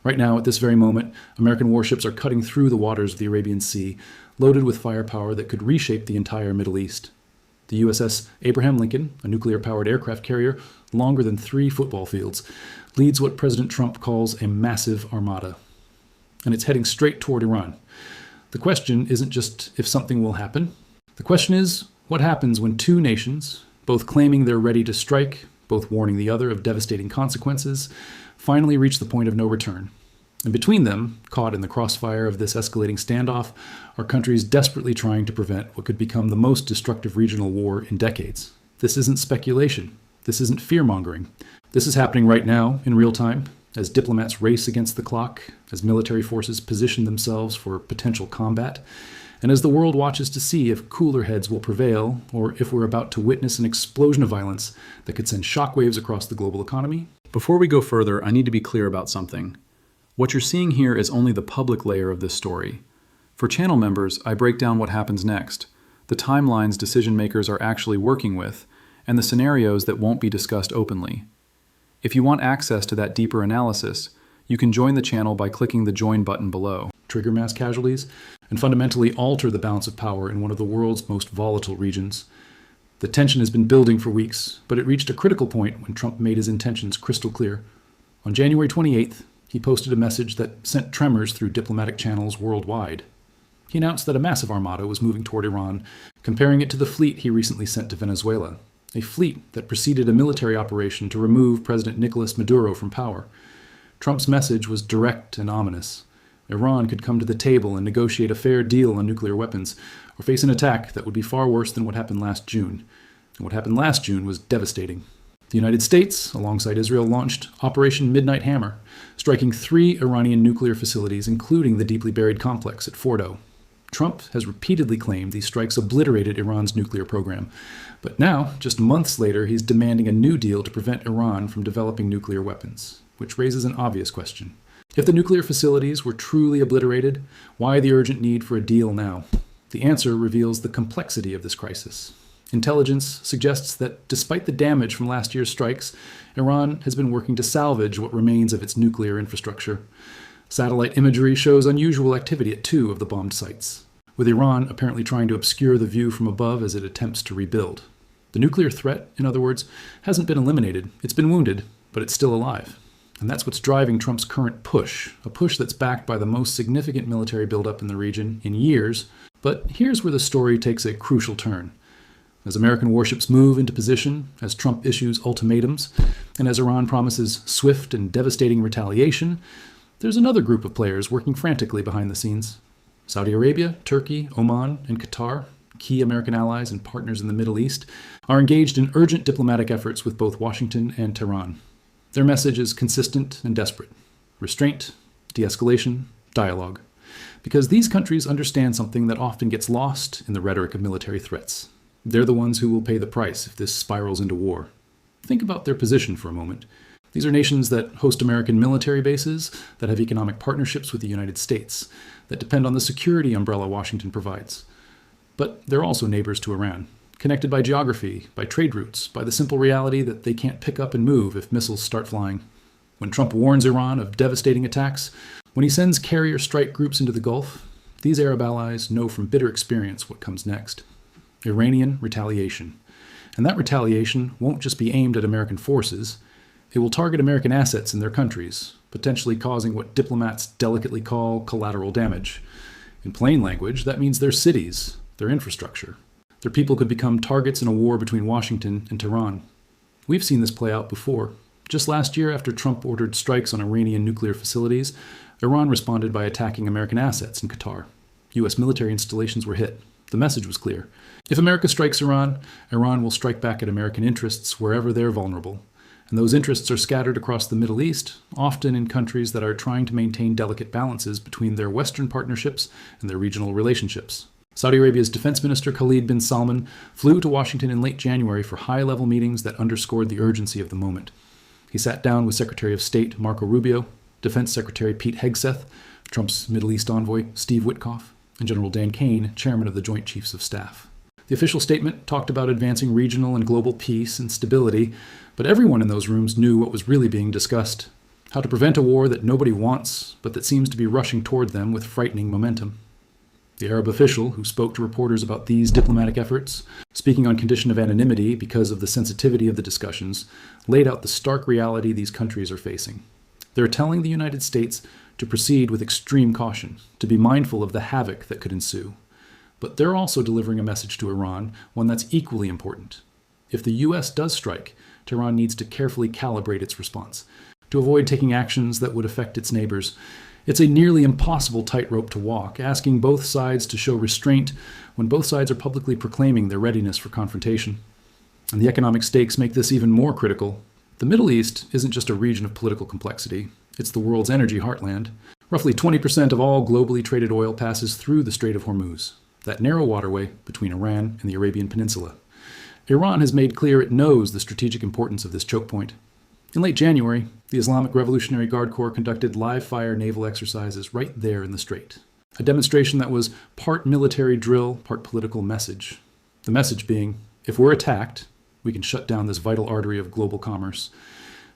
Right now, at this very moment, American warships are cutting through the waters of the Arabian Sea, loaded with firepower that could reshape the entire Middle East. The USS Abraham Lincoln, a nuclear-powered aircraft carrier longer than 3 football fields, leads what President Trump calls a massive armada. And it's heading straight toward Iran. The question isn't just if something will happen. The question is, what happens when two nations, both claiming they're ready to strike, both warning the other of devastating consequences, finally reach the point of no return? And between them, caught in the crossfire of this escalating standoff, are countries desperately trying to prevent what could become the most destructive regional war in decades. This isn't speculation. This isn't fear-mongering. This is happening right now, in real time, as diplomats race against the clock, as military forces position themselves for potential combat, and as the world watches to see if cooler heads will prevail, or if we're about to witness an explosion of violence that could send shockwaves across the global economy. Before we go further, I need to be clear about something. What you're seeing here is only the public layer of this story. For channel members, I break down what happens next, the timelines decision makers are actually working with, and the scenarios that won't be discussed openly. If you want access to that deeper analysis, you can join the channel by clicking the join button below. Trigger mass casualties, and fundamentally alter the balance of power in one of the world's most volatile regions. The tension has been building for weeks, but it reached a critical point when Trump made his intentions crystal clear. On January 28th, he posted a message that sent tremors through diplomatic channels worldwide. He announced that a massive armada was moving toward Iran, comparing it to the fleet he recently sent to Venezuela, a fleet that preceded a military operation to remove President Nicolas Maduro from power. Trump's message was direct and ominous. Iran could come to the table and negotiate a fair deal on nuclear weapons, or face an attack that would be far worse than what happened last June. And what happened last June was devastating. The United States, alongside Israel, launched Operation Midnight Hammer, striking 3 Iranian nuclear facilities, including the deeply buried complex at Fordo. Trump has repeatedly claimed these strikes obliterated Iran's nuclear program. But now, just months later, he's demanding a new deal to prevent Iran from developing nuclear weapons, which raises an obvious question. If the nuclear facilities were truly obliterated, why the urgent need for a deal now? The answer reveals the complexity of this crisis. Intelligence suggests that despite the damage from last year's strikes, Iran has been working to salvage what remains of its nuclear infrastructure. Satellite imagery shows unusual activity at 2 of the bombed sites, with Iran apparently trying to obscure the view from above as it attempts to rebuild. The nuclear threat, in other words, hasn't been eliminated. It's been wounded, but it's still alive. And that's what's driving Trump's current push, a push that's backed by the most significant military buildup in the region in years. But here's where the story takes a crucial turn. As American warships move into position, as Trump issues ultimatums, and as Iran promises swift and devastating retaliation, there's another group of players working frantically behind the scenes. Saudi Arabia, Turkey, Oman, and Qatar, key American allies and partners in the Middle East, are engaged in urgent diplomatic efforts with both Washington and Tehran. Their message is consistent and desperate: restraint, de-escalation, dialogue. Because these countries understand something that often gets lost in the rhetoric of military threats. They're the ones who will pay the price if this spirals into war. Think about their position for a moment. These are nations that host American military bases, that have economic partnerships with the United States, that depend on the security umbrella Washington provides. But they're also neighbors to Iran, connected by geography, by trade routes, by the simple reality that they can't pick up and move if missiles start flying. When Trump warns Iran of devastating attacks, when he sends carrier strike groups into the Gulf, these Arab allies know from bitter experience what comes next: Iranian retaliation. And that retaliation won't just be aimed at American forces. It will target American assets in their countries, potentially causing what diplomats delicately call collateral damage. In plain language, that means their cities, their infrastructure. Their people could become targets in a war between Washington and Tehran. We've seen this play out before. Just last year, after Trump ordered strikes on Iranian nuclear facilities, Iran responded by attacking American assets in Qatar. U.S. military installations were hit. The message was clear. If America strikes Iran, Iran will strike back at American interests wherever they're vulnerable. And those interests are scattered across the Middle East, often in countries that are trying to maintain delicate balances between their Western partnerships and their regional relationships. Saudi Arabia's Defense Minister Khalid bin Salman flew to Washington in late January for high-level meetings that underscored the urgency of the moment. He sat down with Secretary of State Marco Rubio, Defense Secretary Pete Hegseth, Trump's Middle East envoy Steve Witkoff, and General Dan Kane, chairman of the Joint Chiefs of Staff. The official statement talked about advancing regional and global peace and stability, but everyone in those rooms knew what was really being discussed: how to prevent a war that nobody wants, but that seems to be rushing toward them with frightening momentum. The Arab official who spoke to reporters about these diplomatic efforts, speaking on condition of anonymity because of the sensitivity of the discussions, laid out the stark reality these countries are facing. They're telling the United States to proceed with extreme caution, to be mindful of the havoc that could ensue. But they're also delivering a message to Iran, one that's equally important. If the U.S. does strike, Tehran needs to carefully calibrate its response, to avoid taking actions that would affect its neighbors. It's a nearly impossible tightrope to walk, asking both sides to show restraint when both sides are publicly proclaiming their readiness for confrontation. And the economic stakes make this even more critical. The Middle East isn't just a region of political complexity, it's the world's energy heartland. Roughly 20% of all globally traded oil passes through the Strait of Hormuz, that narrow waterway between Iran and the Arabian Peninsula. Iran has made clear it knows the strategic importance of this choke point. In late January, the Islamic Revolutionary Guard Corps conducted live-fire naval exercises right there in the strait, a demonstration that was part military drill, part political message. The message being, if we're attacked, we can shut down this vital artery of global commerce.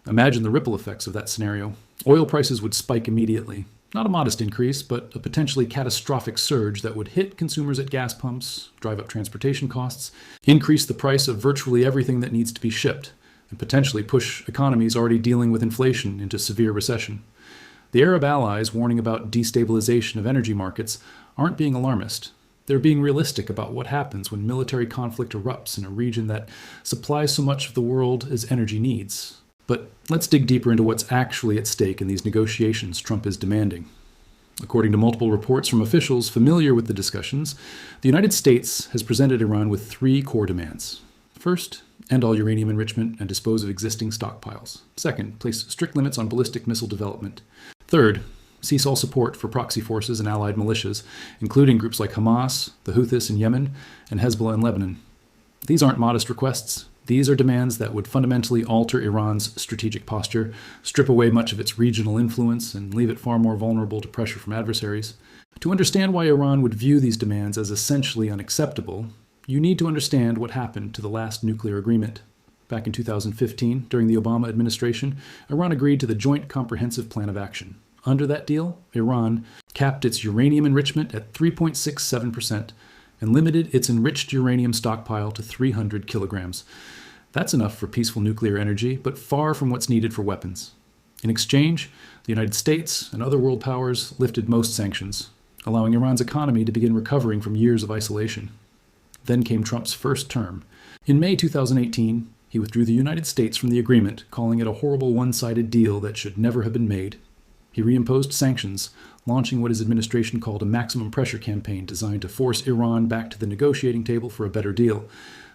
Imagine the ripple effects of that scenario. Oil prices would spike immediately. Not a modest increase, but a potentially catastrophic surge that would hit consumers at gas pumps, drive up transportation costs, increase the price of virtually everything that needs to be shipped, and potentially push economies already dealing with inflation into severe recession. The Arab allies warning about destabilization of energy markets aren't being alarmist. They're being realistic about what happens when military conflict erupts in a region that supplies so much of the world as energy needs. But let's dig deeper into what's actually at stake in these negotiations Trump is demanding. According to multiple reports from officials familiar with the discussions, the United States has presented Iran with three core demands. First, end all uranium enrichment and dispose of existing stockpiles. Second, place strict limits on ballistic missile development. Third, cease all support for proxy forces and allied militias, including groups like Hamas, the Houthis in Yemen, and Hezbollah in Lebanon. These aren't modest requests. These are demands that would fundamentally alter Iran's strategic posture, strip away much of its regional influence, and leave it far more vulnerable to pressure from adversaries. To understand why Iran would view these demands as essentially unacceptable, you need to understand what happened to the last nuclear agreement. Back in 2015, during the Obama administration, Iran agreed to the Joint Comprehensive Plan of Action. Under that deal, Iran capped its uranium enrichment at 3.67% and limited its enriched uranium stockpile to 300 kilograms. That's enough for peaceful nuclear energy, but far from what's needed for weapons. In exchange, the United States and other world powers lifted most sanctions, allowing Iran's economy to begin recovering from years of isolation. Then came Trump's first term. In May 2018, he withdrew the United States from the agreement, calling it a horrible one-sided deal that should never have been made. He reimposed sanctions, launching what his administration called a maximum pressure campaign designed to force Iran back to the negotiating table for a better deal.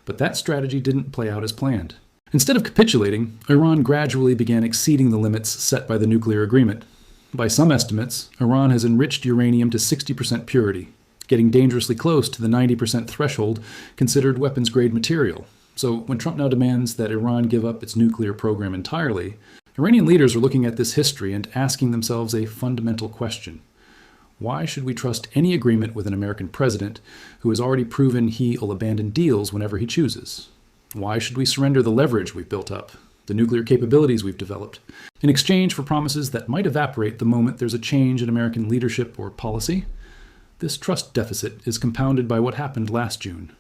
But that strategy didn't play out as planned. Instead of capitulating, Iran gradually began exceeding the limits set by the nuclear agreement. By some estimates, Iran has enriched uranium to 60% purity, getting dangerously close to the 90% threshold considered weapons-grade material. So when Trump now demands that Iran give up its nuclear program entirely, Iranian leaders are looking at this history and asking themselves a fundamental question. Why should we trust any agreement with an American president who has already proven he'll abandon deals whenever he chooses? Why should we surrender the leverage we've built up, the nuclear capabilities we've developed, in exchange for promises that might evaporate the moment there's a change in American leadership or policy? This trust deficit is compounded by what happened last June.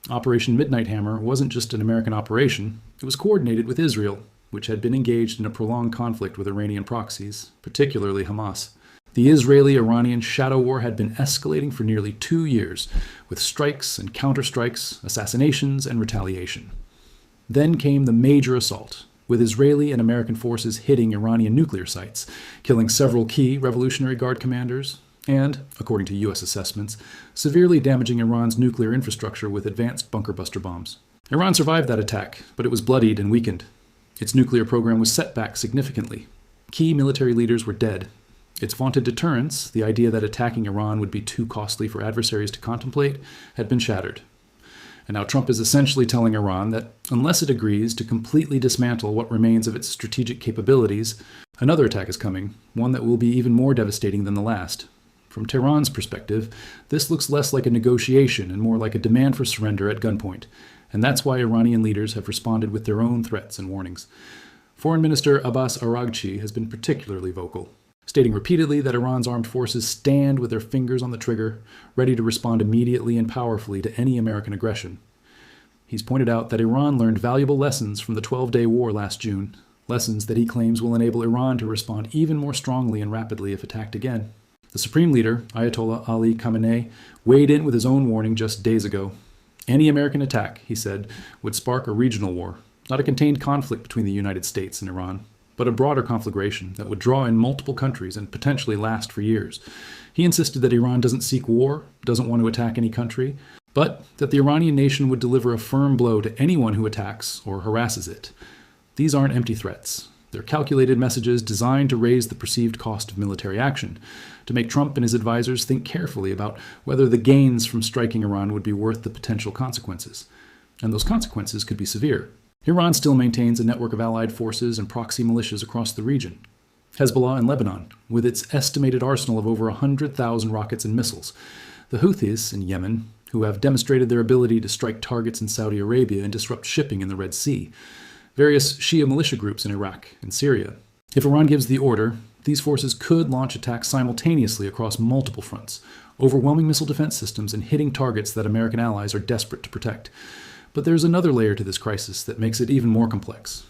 Operation Midnight Hammer wasn't just an American operation, it was coordinated with Israel, which had been engaged in a prolonged conflict with Iranian proxies, particularly Hamas. The Israeli-Iranian shadow war had been escalating for nearly 2 years, with strikes and counterstrikes, assassinations, and retaliation. Then came the major assault, with Israeli and American forces hitting Iranian nuclear sites, killing several key Revolutionary Guard commanders, and, according to U.S. assessments, severely damaging Iran's nuclear infrastructure with advanced bunker buster bombs. Iran survived that attack, but it was bloodied and weakened. Its nuclear program was set back significantly. Key military leaders were dead. Its vaunted deterrence, the idea that attacking Iran would be too costly for adversaries to contemplate, had been shattered. And now Trump is essentially telling Iran that unless it agrees to completely dismantle what remains of its strategic capabilities, another attack is coming, one that will be even more devastating than the last. From Tehran's perspective, this looks less like a negotiation and more like a demand for surrender at gunpoint, and that's why Iranian leaders have responded with their own threats and warnings. Foreign Minister Abbas Araghchi has been particularly vocal, stating repeatedly that Iran's armed forces stand with their fingers on the trigger, ready to respond immediately and powerfully to any American aggression. He's pointed out that Iran learned valuable lessons from the 12-day war last June, lessons that he claims will enable Iran to respond even more strongly and rapidly if attacked again. The Supreme Leader, Ayatollah Ali Khamenei, weighed in with his own warning just days ago. Any American attack, he said, would spark a regional war, not a contained conflict between the United States and Iran, but a broader conflagration that would draw in multiple countries and potentially last for years. He insisted that Iran doesn't seek war, doesn't want to attack any country, but that the Iranian nation would deliver a firm blow to anyone who attacks or harasses it. These aren't empty threats. They're calculated messages designed to raise the perceived cost of military action, to make Trump and his advisors think carefully about whether the gains from striking Iran would be worth the potential consequences. And those consequences could be severe. Iran still maintains a network of allied forces and proxy militias across the region. Hezbollah in Lebanon, with its estimated arsenal of over 100,000 rockets and missiles. The Houthis in Yemen, who have demonstrated their ability to strike targets in Saudi Arabia and disrupt shipping in the Red Sea. Various Shia militia groups in Iraq and Syria. If Iran gives the order, these forces could launch attacks simultaneously across multiple fronts, overwhelming missile defense systems and hitting targets that American allies are desperate to protect. But there's another layer to this crisis that makes it even more complex.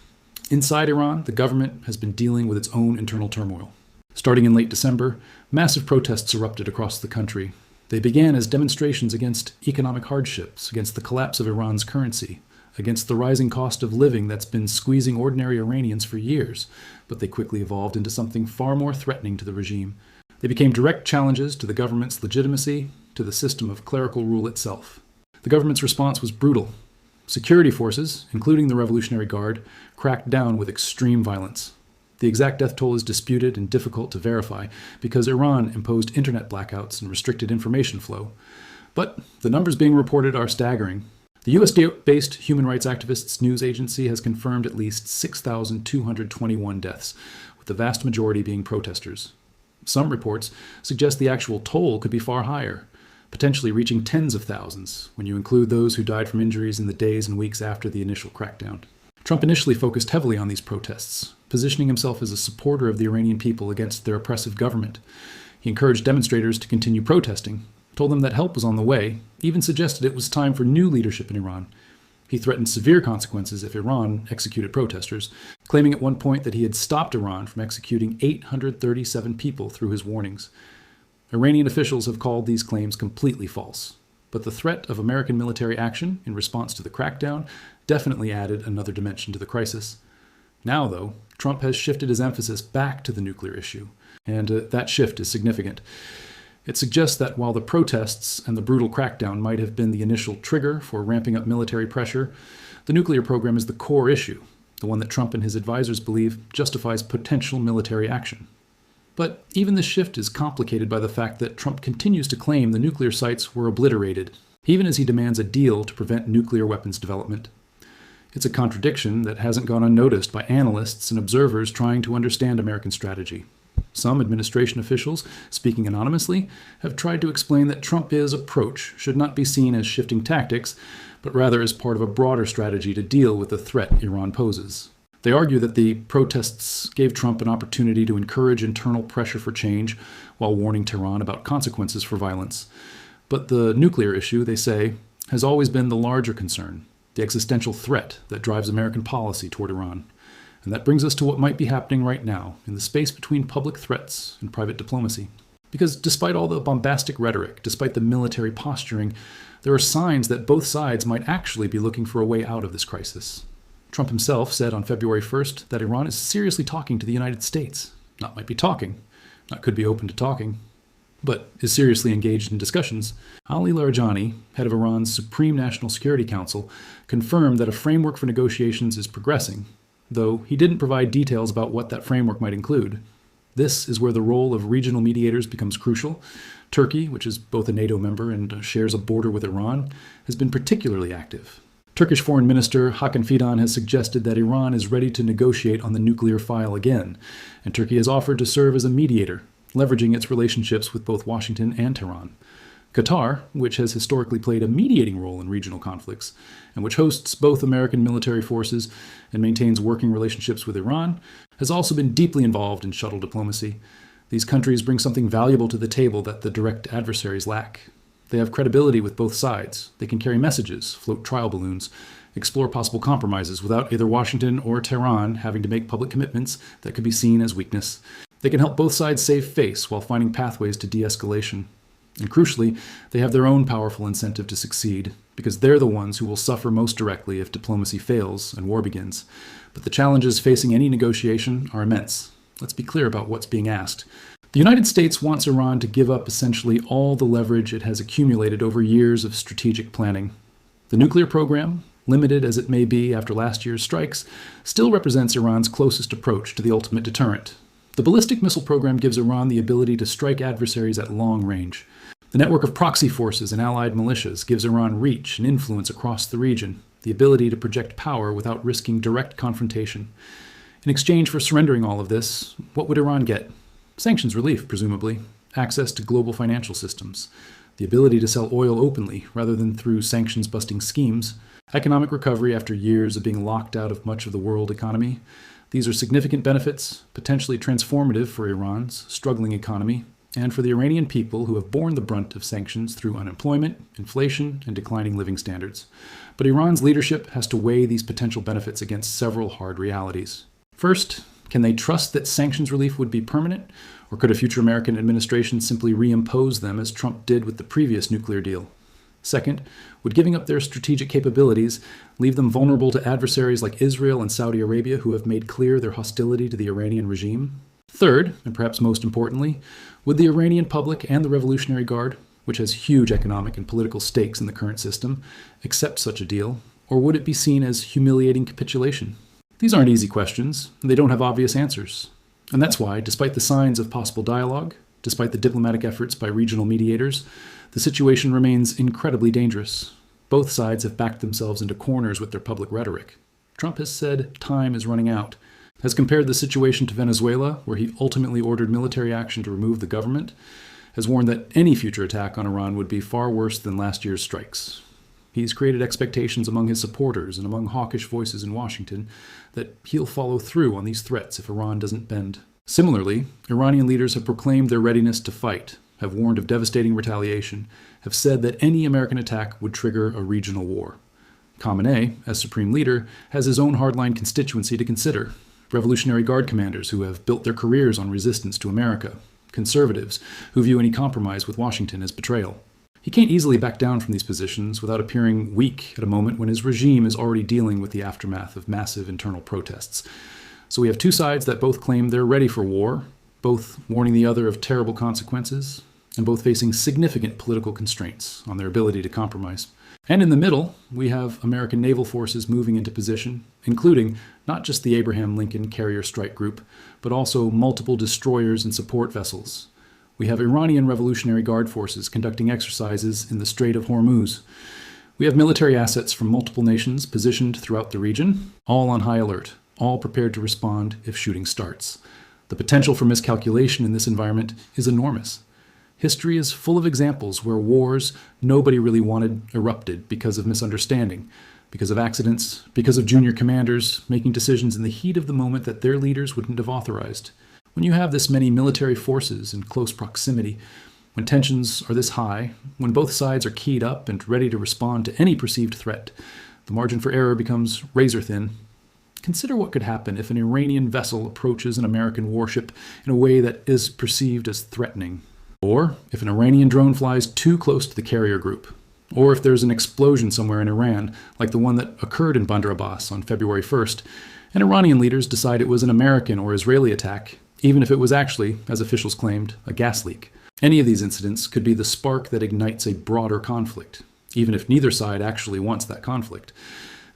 Inside Iran, the government has been dealing with its own internal turmoil. Starting in late December, massive protests erupted across the country. They began as demonstrations against economic hardships, against the collapse of Iran's currency, against the rising cost of living that's been squeezing ordinary Iranians for years, but they quickly evolved into something far more threatening to the regime. They became direct challenges to the government's legitimacy, to the system of clerical rule itself. The government's response was brutal. Security forces, including the Revolutionary Guard, cracked down with extreme violence. The exact death toll is disputed and difficult to verify because Iran imposed internet blackouts and restricted information flow. But the numbers being reported are staggering. The US-based human rights activists news agency has confirmed at least 6,221 deaths, with the vast majority being protesters. Some reports suggest the actual toll could be far higher, potentially reaching tens of thousands when you include those who died from injuries in the days and weeks after the initial crackdown. Trump initially focused heavily on these protests, positioning himself as a supporter of the Iranian people against their oppressive government. He encouraged demonstrators to continue protesting, told them that help was on the way, even suggested it was time for new leadership in Iran. He threatened severe consequences if Iran executed protesters, claiming at one point that he had stopped Iran from executing 837 people through his warnings. Iranian officials have called these claims completely false, but the threat of American military action in response to the crackdown definitely added another dimension to the crisis. Now, though, Trump has shifted his emphasis back to the nuclear issue, and that shift is significant. It suggests that while the protests and the brutal crackdown might have been the initial trigger for ramping up military pressure, the nuclear program is the core issue, the one that Trump and his advisors believe justifies potential military action. But even this shift is complicated by the fact that Trump continues to claim the nuclear sites were obliterated, even as he demands a deal to prevent nuclear weapons development. It's a contradiction that hasn't gone unnoticed by analysts and observers trying to understand American strategy. Some administration officials, speaking anonymously, have tried to explain that Trump's approach should not be seen as shifting tactics, but rather as part of a broader strategy to deal with the threat Iran poses. They argue that the protests gave Trump an opportunity to encourage internal pressure for change while warning Tehran about consequences for violence. But the nuclear issue, they say, has always been the larger concern, the existential threat that drives American policy toward Iran. And that brings us to what might be happening right now in the space between public threats and private diplomacy. Because despite all the bombastic rhetoric, despite the military posturing, there are signs that both sides might actually be looking for a way out of this crisis. Trump himself said on February 1st that Iran is seriously talking to the United States. Not might be talking, not could be open to talking, but is seriously engaged in discussions. Ali Larijani, head of Iran's Supreme National Security Council, confirmed that a framework for negotiations is progressing, though he didn't provide details about what that framework might include. This is where the role of regional mediators becomes crucial. Turkey, which is both a NATO member and shares a border with Iran, has been particularly active. Turkish Foreign Minister Hakan Fidan has suggested that Iran is ready to negotiate on the nuclear file again, and Turkey has offered to serve as a mediator, leveraging its relationships with both Washington and Tehran. Qatar, which has historically played a mediating role in regional conflicts, and which hosts both American military forces and maintains working relationships with Iran, has also been deeply involved in shuttle diplomacy. These countries bring something valuable to the table that the direct adversaries lack. They have credibility with both sides. They can carry messages, float trial balloons, explore possible compromises without either Washington or Tehran having to make public commitments that could be seen as weakness. They can help both sides save face while finding pathways to de-escalation. And crucially, they have their own powerful incentive to succeed, because they're the ones who will suffer most directly if diplomacy fails and war begins. But the challenges facing any negotiation are immense. Let's be clear about what's being asked. The United States wants Iran to give up essentially all the leverage it has accumulated over years of strategic planning. The nuclear program, limited as it may be after last year's strikes, still represents Iran's closest approach to the ultimate deterrent. The ballistic missile program gives Iran the ability to strike adversaries at long range. The network of proxy forces and allied militias gives Iran reach and influence across the region, the ability to project power without risking direct confrontation. In exchange for surrendering all of this, what would Iran get? Sanctions relief, presumably, access to global financial systems, the ability to sell oil openly rather than through sanctions-busting schemes, economic recovery after years of being locked out of much of the world economy. These are significant benefits, potentially transformative for Iran's struggling economy, and for the Iranian people who have borne the brunt of sanctions through unemployment, inflation, and declining living standards. But Iran's leadership has to weigh these potential benefits against several hard realities. First, can they trust that sanctions relief would be permanent, or could a future American administration simply reimpose them as Trump did with the previous nuclear deal? Second, would giving up their strategic capabilities leave them vulnerable to adversaries like Israel and Saudi Arabia who have made clear their hostility to the Iranian regime? Third, and perhaps most importantly, would the Iranian public and the Revolutionary Guard, which has huge economic and political stakes in the current system, accept such a deal, or would it be seen as humiliating capitulation? These aren't easy questions, and they don't have obvious answers. And that's why, despite the signs of possible dialogue, despite the diplomatic efforts by regional mediators, the situation remains incredibly dangerous. Both sides have backed themselves into corners with their public rhetoric. Trump has said time is running out, has compared the situation to Venezuela, where he ultimately ordered military action to remove the government, has warned that any future attack on Iran would be far worse than last year's strikes. He's created expectations among his supporters and among hawkish voices in Washington that he'll follow through on these threats if Iran doesn't bend. Similarly, Iranian leaders have proclaimed their readiness to fight, have warned of devastating retaliation, have said that any American attack would trigger a regional war. Khamenei, as supreme leader, has his own hardline constituency to consider. Revolutionary Guard commanders who have built their careers on resistance to America. Conservatives who view any compromise with Washington as betrayal. He can't easily back down from these positions without appearing weak at a moment when his regime is already dealing with the aftermath of massive internal protests. So we have two sides that both claim they're ready for war, both warning the other of terrible consequences, and both facing significant political constraints on their ability to compromise. And in the middle, we have American naval forces moving into position, including not just the Abraham Lincoln Carrier Strike Group, but also multiple destroyers and support vessels. We have Iranian Revolutionary Guard forces conducting exercises in the Strait of Hormuz. We have military assets from multiple nations positioned throughout the region, all on high alert, all prepared to respond if shooting starts. The potential for miscalculation in this environment is enormous. History is full of examples where wars nobody really wanted erupted because of misunderstanding, because of accidents, because of junior commanders making decisions in the heat of the moment that their leaders wouldn't have authorized. When you have this many military forces in close proximity, when tensions are this high, when both sides are keyed up and ready to respond to any perceived threat, the margin for error becomes razor thin. Consider what could happen if an Iranian vessel approaches an American warship in a way that is perceived as threatening. Or if an Iranian drone flies too close to the carrier group. Or if there's an explosion somewhere in Iran, like the one that occurred in Bandar Abbas on February 1st, and Iranian leaders decide it was an American or Israeli attack, even if it was actually, as officials claimed, a gas leak. Any of these incidents could be the spark that ignites a broader conflict, even if neither side actually wants that conflict.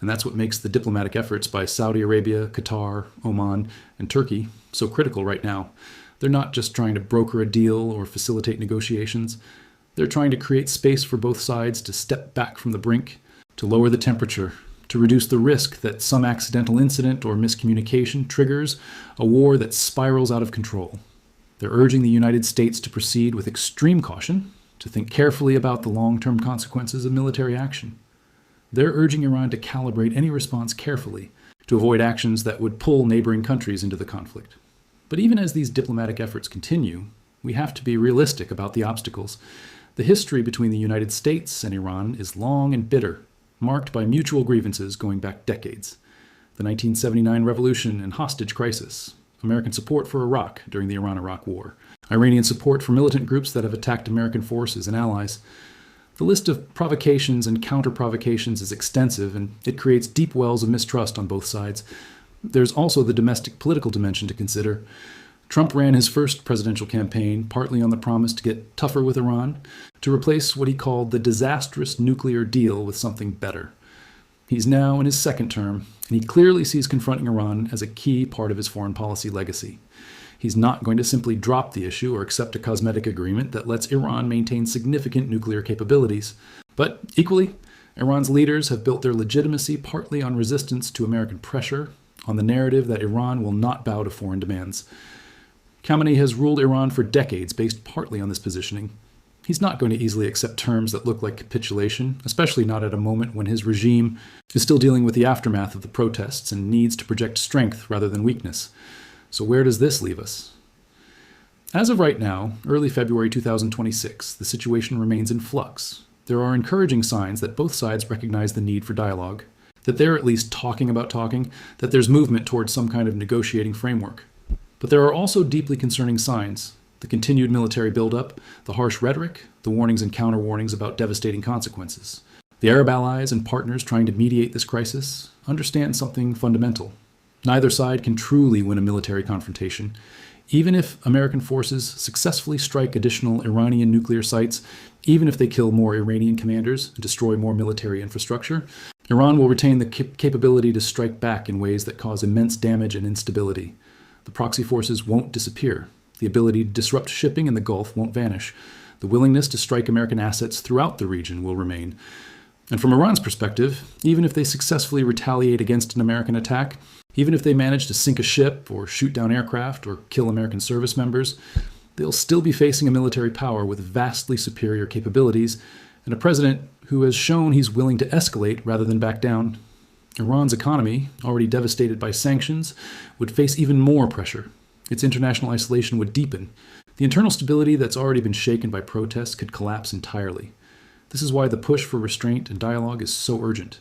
And that's what makes the diplomatic efforts by Saudi Arabia, Qatar, Oman, and Turkey so critical right now. They're not just trying to broker a deal or facilitate negotiations. They're trying to create space for both sides to step back from the brink, to lower the temperature, to reduce the risk that some accidental incident or miscommunication triggers a war that spirals out of control. They're urging the United States to proceed with extreme caution, to think carefully about the long-term consequences of military action. They're urging Iran to calibrate any response carefully to avoid actions that would pull neighboring countries into the conflict. But even as these diplomatic efforts continue, we have to be realistic about the obstacles. The history between the United States and Iran is long and bitter, marked by mutual grievances going back decades. The 1979 revolution and hostage crisis, American support for Iraq during the Iran-Iraq War, Iranian support for militant groups that have attacked American forces and allies. The list of provocations and counter-provocations is extensive, and it creates deep wells of mistrust on both sides. There's also the domestic political dimension to consider. Trump ran his first presidential campaign partly on the promise to get tougher with Iran, to replace what he called the disastrous nuclear deal with something better. He's now in his second term, and he clearly sees confronting Iran as a key part of his foreign policy legacy. He's not going to simply drop the issue or accept a cosmetic agreement that lets Iran maintain significant nuclear capabilities. But equally, Iran's leaders have built their legitimacy partly on resistance to American pressure, on the narrative that Iran will not bow to foreign demands. Khamenei has ruled Iran for decades based partly on this positioning. He's not going to easily accept terms that look like capitulation, especially not at a moment when his regime is still dealing with the aftermath of the protests and needs to project strength rather than weakness. So where does this leave us? As of right now, early February 2026, the situation remains in flux. There are encouraging signs that both sides recognize the need for dialogue, that they're at least talking about talking, that there's movement towards some kind of negotiating framework. But there are also deeply concerning signs: the continued military buildup, the harsh rhetoric, the warnings and counter-warnings about devastating consequences. The Arab allies and partners trying to mediate this crisis understand something fundamental. Neither side can truly win a military confrontation. Even if American forces successfully strike additional Iranian nuclear sites, even if they kill more Iranian commanders and destroy more military infrastructure, Iran will retain the capability to strike back in ways that cause immense damage and instability. The proxy forces won't disappear. The ability to disrupt shipping in the Gulf won't vanish. The willingness to strike American assets throughout the region will remain. And from Iran's perspective, even if they successfully retaliate against an American attack, even if they manage to sink a ship or shoot down aircraft or kill American service members, they'll still be facing a military power with vastly superior capabilities and a president who has shown he's willing to escalate rather than back down. Iran's economy, already devastated by sanctions, would face even more pressure. Its international isolation would deepen. The internal stability that's already been shaken by protests could collapse entirely. This is why the push for restraint and dialogue is so urgent.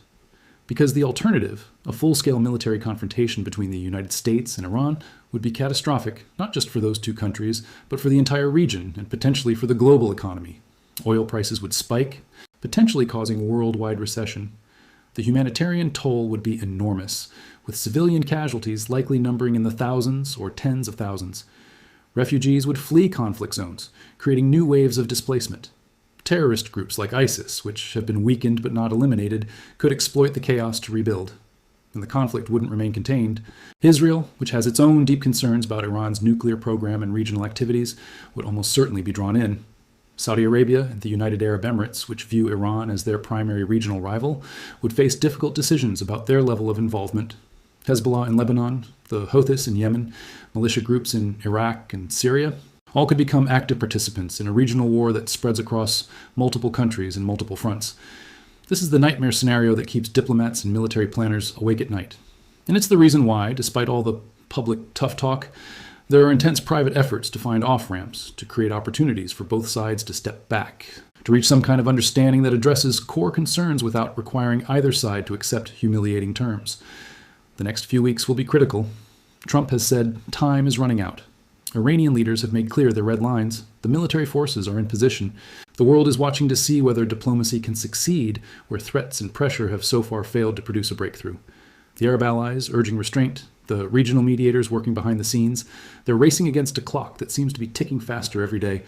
Because the alternative, a full-scale military confrontation between the United States and Iran, would be catastrophic, not just for those two countries, but for the entire region and potentially for the global economy. Oil prices would spike, potentially causing worldwide recession. The humanitarian toll would be enormous, with civilian casualties likely numbering in the thousands or tens of thousands. Refugees would flee conflict zones, creating new waves of displacement. Terrorist groups like ISIS, which have been weakened but not eliminated, could exploit the chaos to rebuild. And the conflict wouldn't remain contained. Israel, which has its own deep concerns about Iran's nuclear program and regional activities, would almost certainly be drawn in. Saudi Arabia and the United Arab Emirates, which view Iran as their primary regional rival, would face difficult decisions about their level of involvement. Hezbollah in Lebanon, the Houthis in Yemen, militia groups in Iraq and Syria, all could become active participants in a regional war that spreads across multiple countries and multiple fronts. This is the nightmare scenario that keeps diplomats and military planners awake at night. And it's the reason why, despite all the public tough talk, there are intense private efforts to find off-ramps, to create opportunities for both sides to step back, to reach some kind of understanding that addresses core concerns without requiring either side to accept humiliating terms. The next few weeks will be critical. Trump has said time is running out. Iranian leaders have made clear their red lines. The military forces are in position. The world is watching to see whether diplomacy can succeed where threats and pressure have so far failed to produce a breakthrough. The Arab allies urging restraint, the regional mediators working behind the scenes, they're racing against a clock that seems to be ticking faster every day.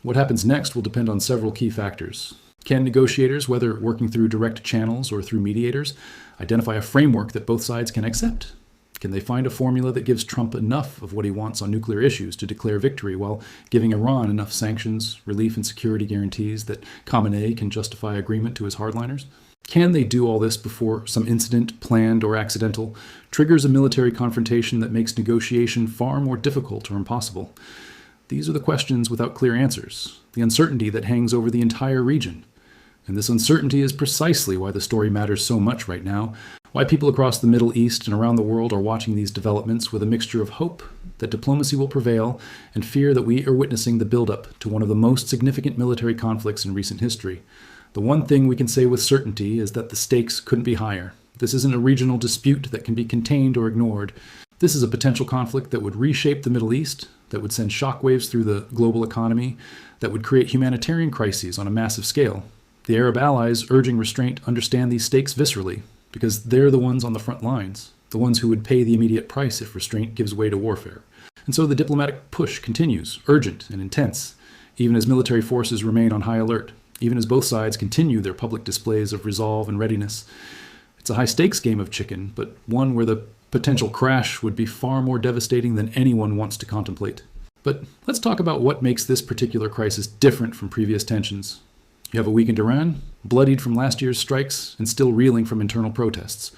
What happens next will depend on several key factors. Can negotiators, whether working through direct channels or through mediators, identify a framework that both sides can accept? Can they find a formula that gives Trump enough of what he wants on nuclear issues to declare victory while giving Iran enough sanctions, relief, and security guarantees that Khamenei can justify agreement to his hardliners? Can they do all this before some incident, planned or accidental, triggers a military confrontation that makes negotiation far more difficult or impossible? These are the questions without clear answers, the uncertainty that hangs over the entire region. And this uncertainty is precisely why the story matters so much right now, why people across the Middle East and around the world are watching these developments with a mixture of hope that diplomacy will prevail and fear that we are witnessing the buildup to one of the most significant military conflicts in recent history. The one thing we can say with certainty is that the stakes couldn't be higher. This isn't a regional dispute that can be contained or ignored. This is a potential conflict that would reshape the Middle East, that would send shockwaves through the global economy, that would create humanitarian crises on a massive scale. The Arab allies urging restraint understand these stakes viscerally, because they're the ones on the front lines, the ones who would pay the immediate price if restraint gives way to warfare. And so the diplomatic push continues, urgent and intense, even as military forces remain on high alert, even as both sides continue their public displays of resolve and readiness. It's a high-stakes game of chicken, but one where the potential crash would be far more devastating than anyone wants to contemplate. But let's talk about what makes this particular crisis different from previous tensions. You have a weakened Iran, bloodied from last year's strikes and still reeling from internal protests.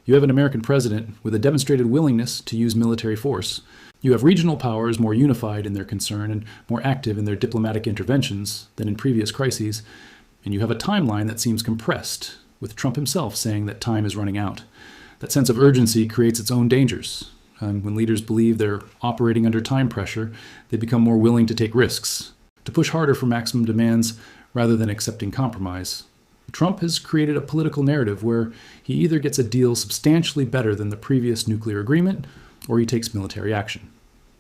You have an American president with a demonstrated willingness to use military force. You have regional powers more unified in their concern and more active in their diplomatic interventions than in previous crises. And you have a timeline that seems compressed, with Trump himself saying that time is running out. That sense of urgency creates its own dangers. When leaders believe they're operating under time pressure, they become more willing to take risks, to push harder for maximum demands rather than accepting compromise. Trump has created a political narrative where he either gets a deal substantially better than the previous nuclear agreement, or he takes military action.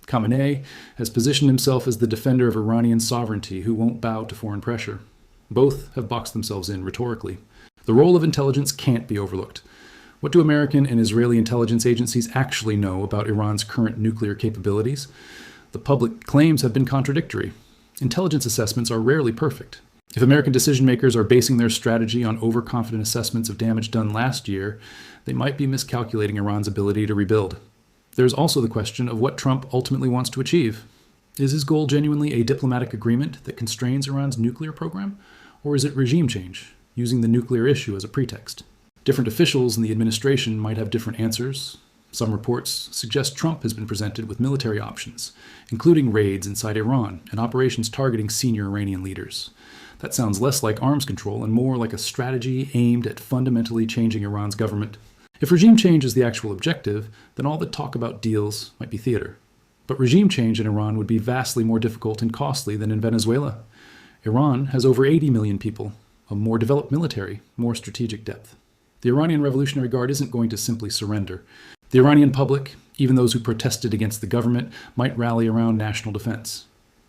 Khamenei has positioned himself as the defender of Iranian sovereignty who won't bow to foreign pressure. Both have boxed themselves in rhetorically. The role of intelligence can't be overlooked. What do American and Israeli intelligence agencies actually know about Iran's current nuclear capabilities? The public claims have been contradictory. Intelligence assessments are rarely perfect. If American decision-makers are basing their strategy on overconfident assessments of damage done last year, they might be miscalculating Iran's ability to rebuild. There's also the question of what Trump ultimately wants to achieve. Is his goal genuinely a diplomatic agreement that constrains Iran's nuclear program? Or is it regime change, using the nuclear issue as a pretext? Different officials in the administration might have different answers. Some reports suggest Trump has been presented with military options, including raids inside Iran and operations targeting senior Iranian leaders. That sounds less like arms control and more like a strategy aimed at fundamentally changing Iran's government. If regime change is the actual objective, then all the talk about deals might be theater. But regime change in Iran would be vastly more difficult and costly than in Venezuela. Iran has over 80 million people, a more developed military, more strategic depth. The Iranian Revolutionary Guard isn't going to simply surrender. The Iranian public, even those who protested against the government, might rally around national defense.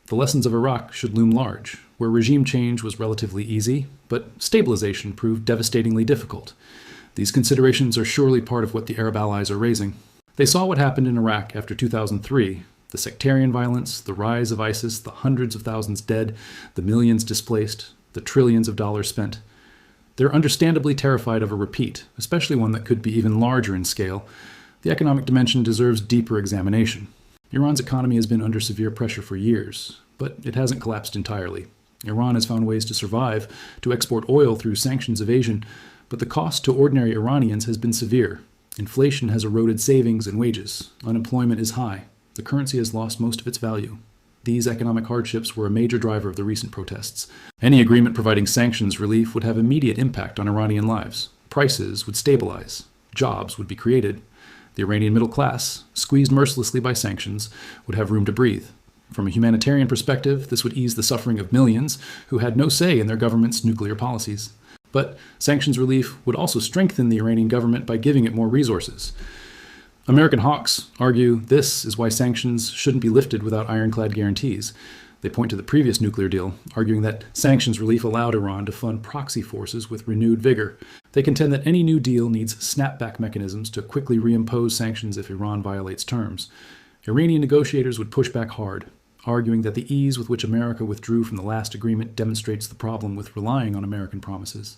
The lessons of Iraq should loom large, where regime change was relatively easy, but stabilization proved devastatingly difficult. These considerations are surely part of what the Arab allies are raising. They saw what happened in Iraq after 2003, the sectarian violence, the rise of ISIS, the hundreds of thousands dead, the millions displaced, the trillions of dollars spent. They're understandably terrified of a repeat, especially one that could be even larger in scale. The economic dimension deserves deeper examination. Iran's economy has been under severe pressure for years, but it hasn't collapsed entirely. Iran has found ways to survive, to export oil through sanctions evasion, but the cost to ordinary Iranians has been severe. Inflation has eroded savings and wages. Unemployment is high. The currency has lost most of its value. These economic hardships were a major driver of the recent protests. Any agreement providing sanctions relief would have immediate impact on Iranian lives. Prices would stabilize. Jobs would be created. The Iranian middle class, squeezed mercilessly by sanctions, would have room to breathe. From a humanitarian perspective, this would ease the suffering of millions who had no say in their government's nuclear policies. But sanctions relief would also strengthen the Iranian government by giving it more resources. American hawks argue this is why sanctions shouldn't be lifted without ironclad guarantees. They point to the previous nuclear deal, arguing that sanctions relief allowed Iran to fund proxy forces with renewed vigor. They contend that any new deal needs snapback mechanisms to quickly reimpose sanctions if Iran violates terms. Iranian negotiators would push back hard, arguing that the ease with which America withdrew from the last agreement demonstrates the problem with relying on American promises.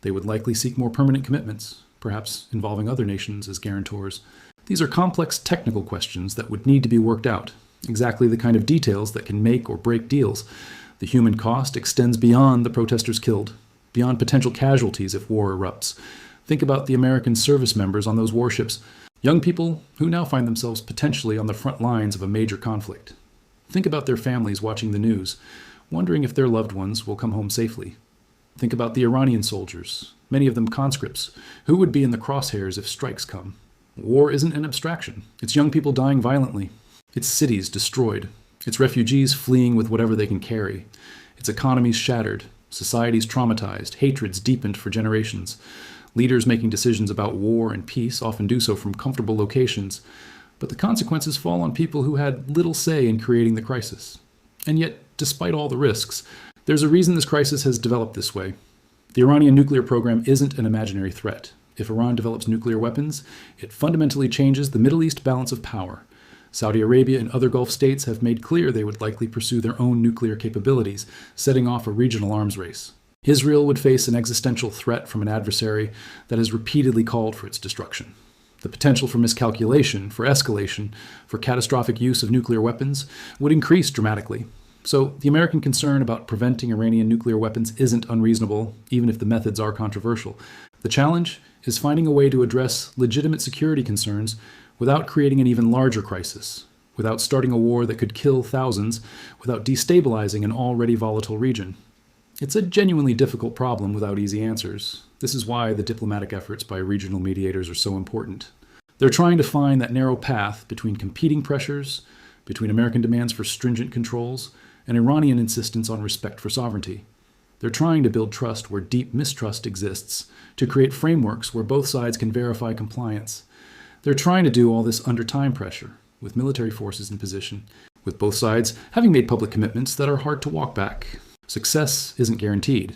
They would likely seek more permanent commitments, perhaps involving other nations as guarantors. These are complex technical questions that would need to be worked out, exactly the kind of details that can make or break deals. The human cost extends beyond the protesters killed, beyond potential casualties if war erupts. Think about the American service members on those warships, young people who now find themselves potentially on the front lines of a major conflict. Think about their families watching the news, wondering if their loved ones will come home safely. Think about the Iranian soldiers, many of them conscripts, who would be in the crosshairs if strikes come. War isn't an abstraction. It's young people dying violently. It's cities destroyed. It's refugees fleeing with whatever they can carry. It's economies shattered, societies traumatized, hatreds deepened for generations. Leaders making decisions about war and peace often do so from comfortable locations, but the consequences fall on people who had little say in creating the crisis. And yet, despite all the risks, there's a reason this crisis has developed this way. The Iranian nuclear program isn't an imaginary threat. If Iran develops nuclear weapons, it fundamentally changes the Middle East balance of power. Saudi Arabia and other Gulf states have made clear they would likely pursue their own nuclear capabilities, setting off a regional arms race. Israel would face an existential threat from an adversary that has repeatedly called for its destruction. The potential for miscalculation, for escalation, for catastrophic use of nuclear weapons would increase dramatically. So the American concern about preventing Iranian nuclear weapons isn't unreasonable, even if the methods are controversial. The challenge is finding a way to address legitimate security concerns without creating an even larger crisis, without starting a war that could kill thousands, without destabilizing an already volatile region. It's a genuinely difficult problem without easy answers. This is why the diplomatic efforts by regional mediators are so important. They're trying to find that narrow path between competing pressures, between American demands for stringent controls, and Iranian insistence on respect for sovereignty. They're trying to build trust where deep mistrust exists, to create frameworks where both sides can verify compliance. They're trying to do all this under time pressure, with military forces in position, with both sides having made public commitments that are hard to walk back. Success isn't guaranteed.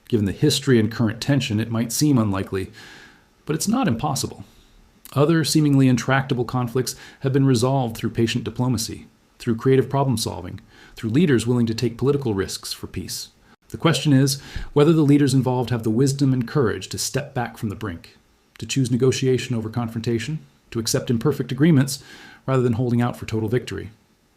Given the history and current tension, it might seem unlikely, but it's not impossible. Other seemingly intractable conflicts have been resolved through patient diplomacy, through creative problem solving, through leaders willing to take political risks for peace. The question is whether the leaders involved have the wisdom and courage to step back from the brink, to choose negotiation over confrontation, to accept imperfect agreements rather than holding out for total victory.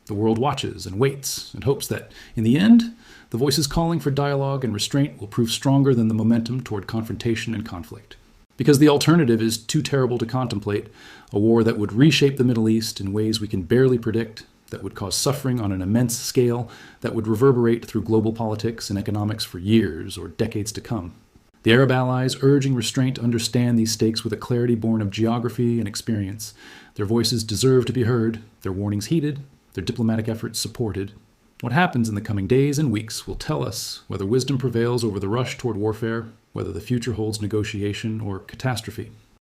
The world watches and waits and hopes that, in the end, the voices calling for dialogue and restraint will prove stronger than the momentum toward confrontation and conflict. Because the alternative is too terrible to contemplate, a war that would reshape the Middle East in ways we can barely predict, that would cause suffering on an immense scale, that would reverberate through global politics and economics for years or decades to come. The Arab allies urging restraint understand these stakes with a clarity born of geography and experience. Their voices deserve to be heard, their warnings heeded, their diplomatic efforts supported. What happens in the coming days and weeks will tell us whether wisdom prevails over the rush toward warfare, whether the future holds negotiation or catastrophe.